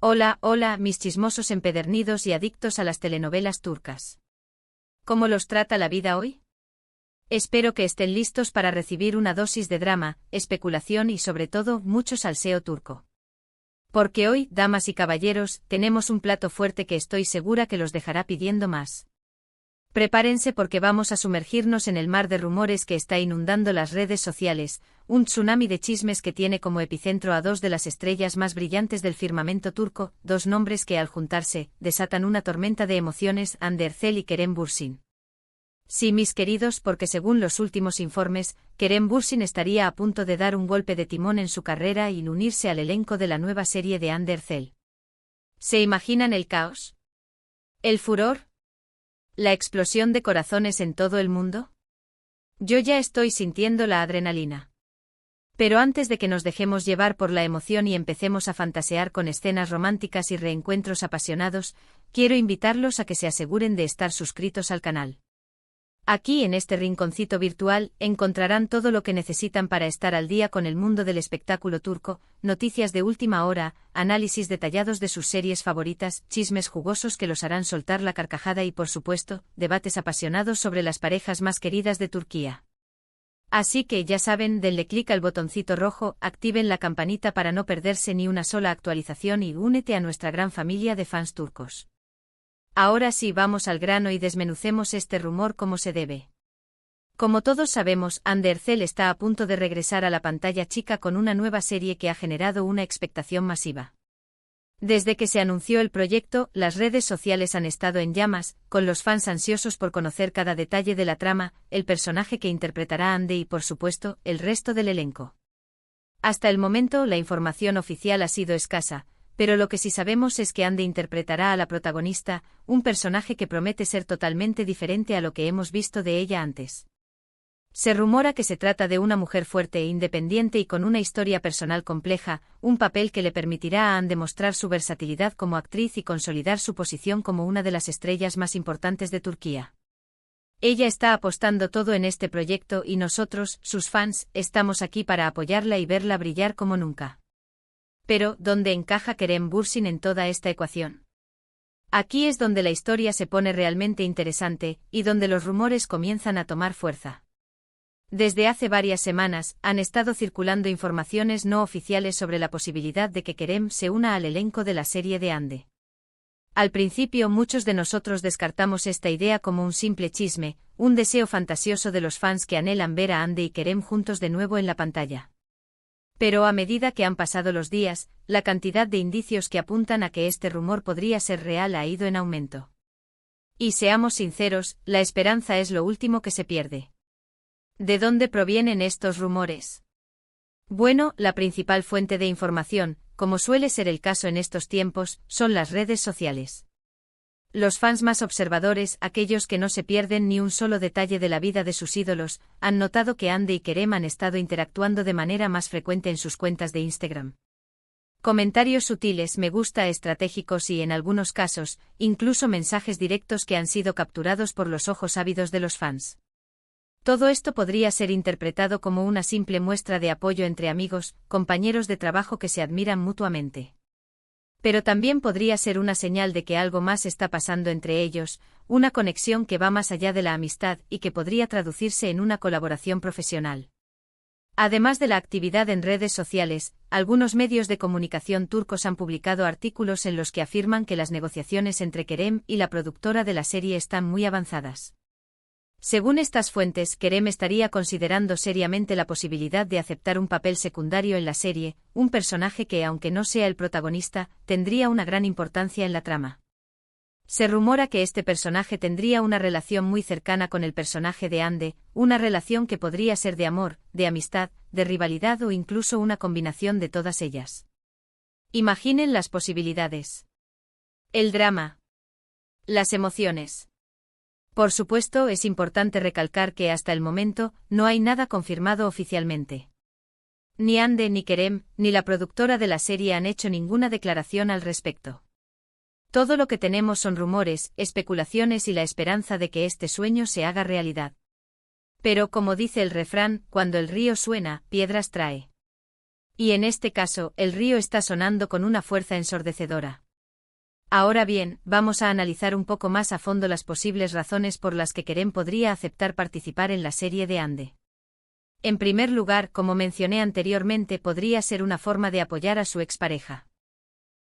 Hola, hola, mis chismosos empedernidos y adictos a las telenovelas turcas. ¿Cómo los trata la vida hoy? Espero que estén listos para recibir una dosis de drama, especulación y sobre todo mucho salseo turco. Porque hoy, damas y caballeros, tenemos un plato fuerte que estoy segura que los dejará pidiendo más. Prepárense porque vamos a sumergirnos en el mar de rumores que está inundando las redes sociales, un tsunami de chismes que tiene como epicentro a dos de las estrellas más brillantes del firmamento turco, dos nombres que al juntarse, desatan una tormenta de emociones, Hande Erçel y Kerem Bürsin. Sí, mis queridos, porque según los últimos informes, Kerem Bürsin estaría a punto de dar un golpe de timón en su carrera y unirse al elenco de la nueva serie de Hande Erçel. ¿Se imaginan el caos? ¿El furor? ¿La explosión de corazones en todo el mundo? Yo ya estoy sintiendo la adrenalina. Pero antes de que nos dejemos llevar por la emoción y empecemos a fantasear con escenas románticas y reencuentros apasionados, quiero invitarlos a que se aseguren de estar suscritos al canal. Aquí en este rinconcito virtual encontrarán todo lo que necesitan para estar al día con el mundo del espectáculo turco, noticias de última hora, análisis detallados de sus series favoritas, chismes jugosos que los harán soltar la carcajada y por supuesto, debates apasionados sobre las parejas más queridas de Turquía. Así que ya saben, denle clic al botoncito rojo, activen la campanita para no perderse ni una sola actualización y únete a nuestra gran familia de fans turcos. Ahora sí, vamos al grano y desmenucemos este rumor como se debe. Como todos sabemos, Hande Erçel está a punto de regresar a la pantalla chica con una nueva serie que ha generado una expectación masiva. Desde que se anunció el proyecto, las redes sociales han estado en llamas, con los fans ansiosos por conocer cada detalle de la trama, el personaje que interpretará Hande y por supuesto, el resto del elenco. Hasta el momento la información oficial ha sido escasa, pero lo que sí sabemos es que Hande interpretará a la protagonista, un personaje que promete ser totalmente diferente a lo que hemos visto de ella antes. Se rumora que se trata de una mujer fuerte e independiente y con una historia personal compleja, un papel que le permitirá a Hande mostrar su versatilidad como actriz y consolidar su posición como una de las estrellas más importantes de Turquía. Ella está apostando todo en este proyecto y nosotros, sus fans, estamos aquí para apoyarla y verla brillar como nunca. Pero, ¿dónde encaja Kerem Bürsin en toda esta ecuación? Aquí es donde la historia se pone realmente interesante, y donde los rumores comienzan a tomar fuerza. Desde hace varias semanas, han estado circulando informaciones no oficiales sobre la posibilidad de que Kerem se una al elenco de la serie de Hande. Al principio muchos de nosotros descartamos esta idea como un simple chisme, un deseo fantasioso de los fans que anhelan ver a Hande y Kerem juntos de nuevo en la pantalla. Pero a medida que han pasado los días, la cantidad de indicios que apuntan a que este rumor podría ser real ha ido en aumento. Y seamos sinceros, la esperanza es lo último que se pierde. ¿De dónde provienen estos rumores? Bueno, la principal fuente de información, como suele ser el caso en estos tiempos, son las redes sociales. Los fans más observadores, aquellos que no se pierden ni un solo detalle de la vida de sus ídolos, han notado que Hande y Kerem han estado interactuando de manera más frecuente en sus cuentas de Instagram. Comentarios sutiles, me gusta estratégicos y en algunos casos, incluso mensajes directos que han sido capturados por los ojos ávidos de los fans. Todo esto podría ser interpretado como una simple muestra de apoyo entre amigos, compañeros de trabajo que se admiran mutuamente. Pero también podría ser una señal de que algo más está pasando entre ellos, una conexión que va más allá de la amistad y que podría traducirse en una colaboración profesional. Además de la actividad en redes sociales, algunos medios de comunicación turcos han publicado artículos en los que afirman que las negociaciones entre Kerem y la productora de la serie están muy avanzadas. Según estas fuentes, Kerem estaría considerando seriamente la posibilidad de aceptar un papel secundario en la serie, un personaje que, aunque no sea el protagonista, tendría una gran importancia en la trama. Se rumora que este personaje tendría una relación muy cercana con el personaje de Hande, una relación que podría ser de amor, de amistad, de rivalidad o incluso una combinación de todas ellas. Imaginen las posibilidades. El drama. Las emociones. Por supuesto, es importante recalcar que hasta el momento, no hay nada confirmado oficialmente. Ni Hande ni Kerem, ni la productora de la serie han hecho ninguna declaración al respecto. Todo lo que tenemos son rumores, especulaciones y la esperanza de que este sueño se haga realidad. Pero como dice el refrán, cuando el río suena, piedras trae. Y en este caso, el río está sonando con una fuerza ensordecedora. Ahora bien, vamos a analizar un poco más a fondo las posibles razones por las que Kerem podría aceptar participar en la serie de Ande. En primer lugar, como mencioné anteriormente, podría ser una forma de apoyar a su expareja.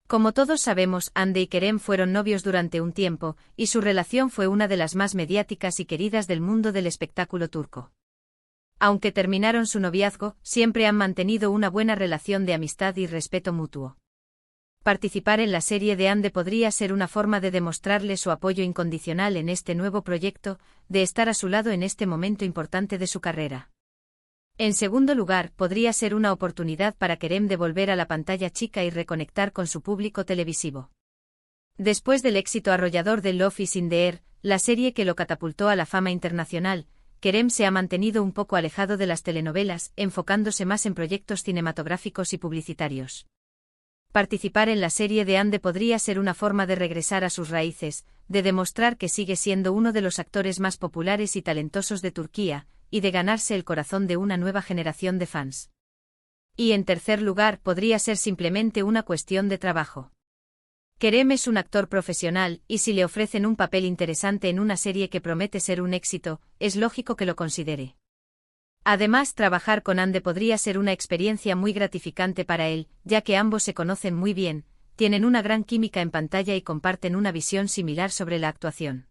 Como todos sabemos, Ande y Kerem fueron novios durante un tiempo, y su relación fue una de las más mediáticas y queridas del mundo del espectáculo turco. Aunque terminaron su noviazgo, siempre han mantenido una buena relación de amistad y respeto mutuo. Participar en la serie de Ande podría ser una forma de demostrarle su apoyo incondicional en este nuevo proyecto, de estar a su lado en este momento importante de su carrera. En segundo lugar, podría ser una oportunidad para Kerem de volver a la pantalla chica y reconectar con su público televisivo. Después del éxito arrollador de Love is in the Air, la serie que lo catapultó a la fama internacional, Kerem se ha mantenido un poco alejado de las telenovelas, enfocándose más en proyectos cinematográficos y publicitarios. Participar en la serie de Ande podría ser una forma de regresar a sus raíces, de demostrar que sigue siendo uno de los actores más populares y talentosos de Turquía, y de ganarse el corazón de una nueva generación de fans. Y en tercer lugar, podría ser simplemente una cuestión de trabajo. Kerem es un actor profesional, y si le ofrecen un papel interesante en una serie que promete ser un éxito, es lógico que lo considere. Además, trabajar con Ande podría ser una experiencia muy gratificante para él, ya que ambos se conocen muy bien, tienen una gran química en pantalla y comparten una visión similar sobre la actuación.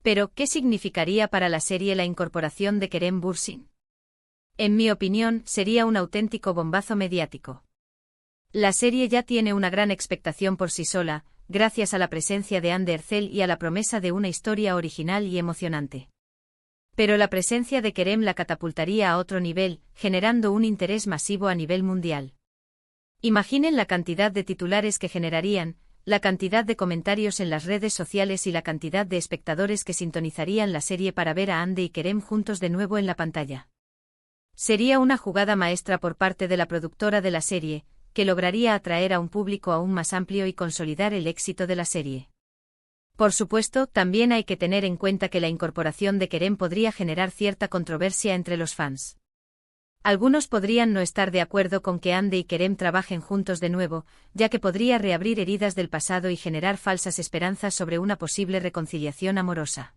Pero, ¿qué significaría para la serie la incorporación de Kerem Bürsin? En mi opinión, sería un auténtico bombazo mediático. La serie ya tiene una gran expectación por sí sola, gracias a la presencia de Hande Erçel y a la promesa de una historia original y emocionante. Pero la presencia de Kerem la catapultaría a otro nivel, generando un interés masivo a nivel mundial. Imaginen la cantidad de titulares que generarían, la cantidad de comentarios en las redes sociales y la cantidad de espectadores que sintonizarían la serie para ver a Hande y Kerem juntos de nuevo en la pantalla. Sería una jugada maestra por parte de la productora de la serie, que lograría atraer a un público aún más amplio y consolidar el éxito de la serie. Por supuesto, también hay que tener en cuenta que la incorporación de Kerem podría generar cierta controversia entre los fans. Algunos podrían no estar de acuerdo con que Hande y Kerem trabajen juntos de nuevo, ya que podría reabrir heridas del pasado y generar falsas esperanzas sobre una posible reconciliación amorosa.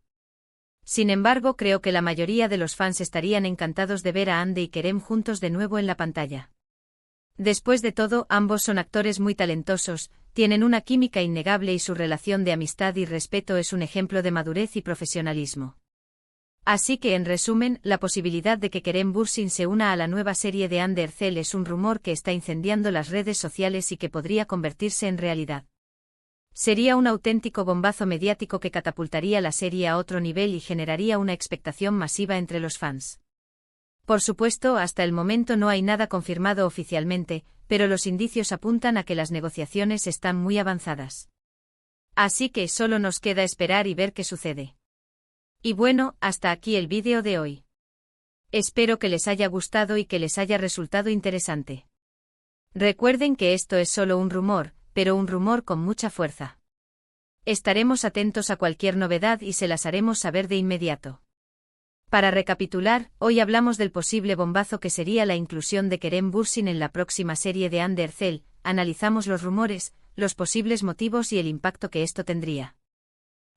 Sin embargo, creo que la mayoría de los fans estarían encantados de ver a Hande y Kerem juntos de nuevo en la pantalla. Después de todo, ambos son actores muy talentosos, tienen una química innegable y su relación de amistad y respeto es un ejemplo de madurez y profesionalismo. Así que, en resumen, la posibilidad de que Kerem Bürsin se una a la nueva serie de Hande Erçel es un rumor que está incendiando las redes sociales y que podría convertirse en realidad. Sería un auténtico bombazo mediático que catapultaría la serie a otro nivel y generaría una expectación masiva entre los fans. Por supuesto, hasta el momento no hay nada confirmado oficialmente, pero los indicios apuntan a que las negociaciones están muy avanzadas. Así que solo nos queda esperar y ver qué sucede. Y bueno, hasta aquí el vídeo de hoy. Espero que les haya gustado y que les haya resultado interesante. Recuerden que esto es solo un rumor, pero un rumor con mucha fuerza. Estaremos atentos a cualquier novedad y se las haremos saber de inmediato. Para recapitular, hoy hablamos del posible bombazo que sería la inclusión de Kerem Bürsin en la próxima serie de Hande Erçel, analizamos los rumores, los posibles motivos y el impacto que esto tendría.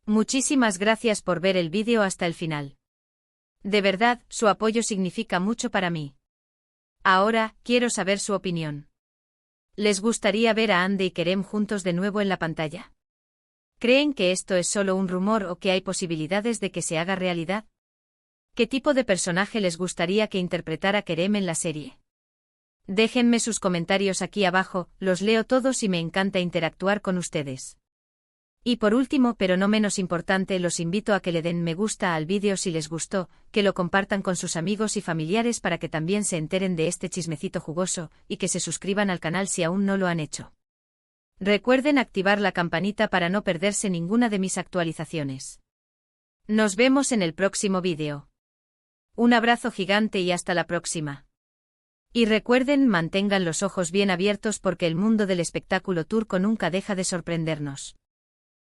Muchísimas gracias por ver el vídeo hasta el final. De verdad, su apoyo significa mucho para mí. Ahora, quiero saber su opinión. ¿Les gustaría ver a Hande y Kerem juntos de nuevo en la pantalla? ¿Creen que esto es solo un rumor o que hay posibilidades de que se haga realidad? ¿Qué tipo de personaje les gustaría que interpretara Kerem en la serie? Déjenme sus comentarios aquí abajo, los leo todos y me encanta interactuar con ustedes. Y por último, pero no menos importante, los invito a que le den me gusta al vídeo si les gustó, que lo compartan con sus amigos y familiares para que también se enteren de este chismecito jugoso, y que se suscriban al canal si aún no lo han hecho. Recuerden activar la campanita para no perderse ninguna de mis actualizaciones. Nos vemos en el próximo vídeo. Un abrazo gigante y hasta la próxima. Y recuerden, mantengan los ojos bien abiertos porque el mundo del espectáculo turco nunca deja de sorprendernos.